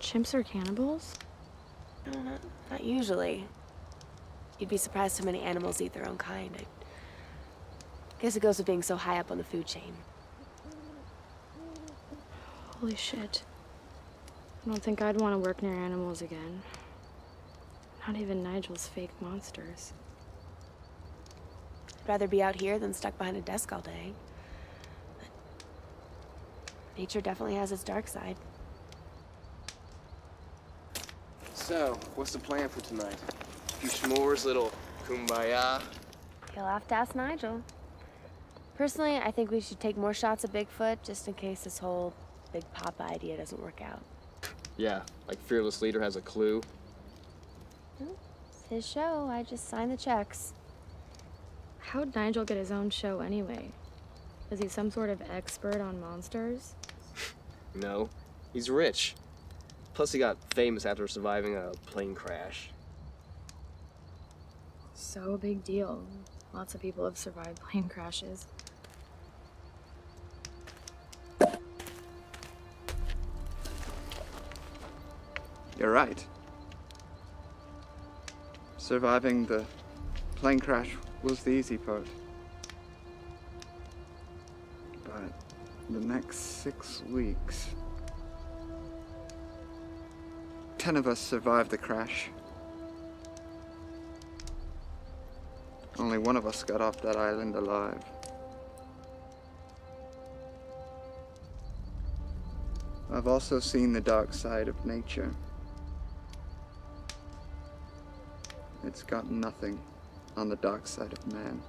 Chimps are cannibals? No, not usually. You'd be surprised how many animals eat their own kind. I guess it goes with being so high up on the food chain. Holy shit. I don't think I'd want to work near animals again. Not even Nigel's fake monsters. I'd rather be out here than stuck behind a desk all day. But nature definitely has its dark side. So, what's the plan for tonight? A few s'mores, little kumbaya? You'll have to ask Nigel. Personally, I think we should take more shots at Bigfoot just in case this whole Big Papa idea doesn't work out. Yeah, like Fearless Leader has a clue. It's his show. I just sign the checks. How'd Nigel get his own show anyway? Is he some sort of expert on monsters? No, he's rich. Plus he got famous after surviving a plane crash. So big deal. Lots of people have survived plane crashes. You're right. Surviving the plane crash was the easy part. But the next 6 weeks, 10 of us survived the crash. Only one of us got off that island alive. I've also seen the dark side of nature. It's got nothing on the dark side of man.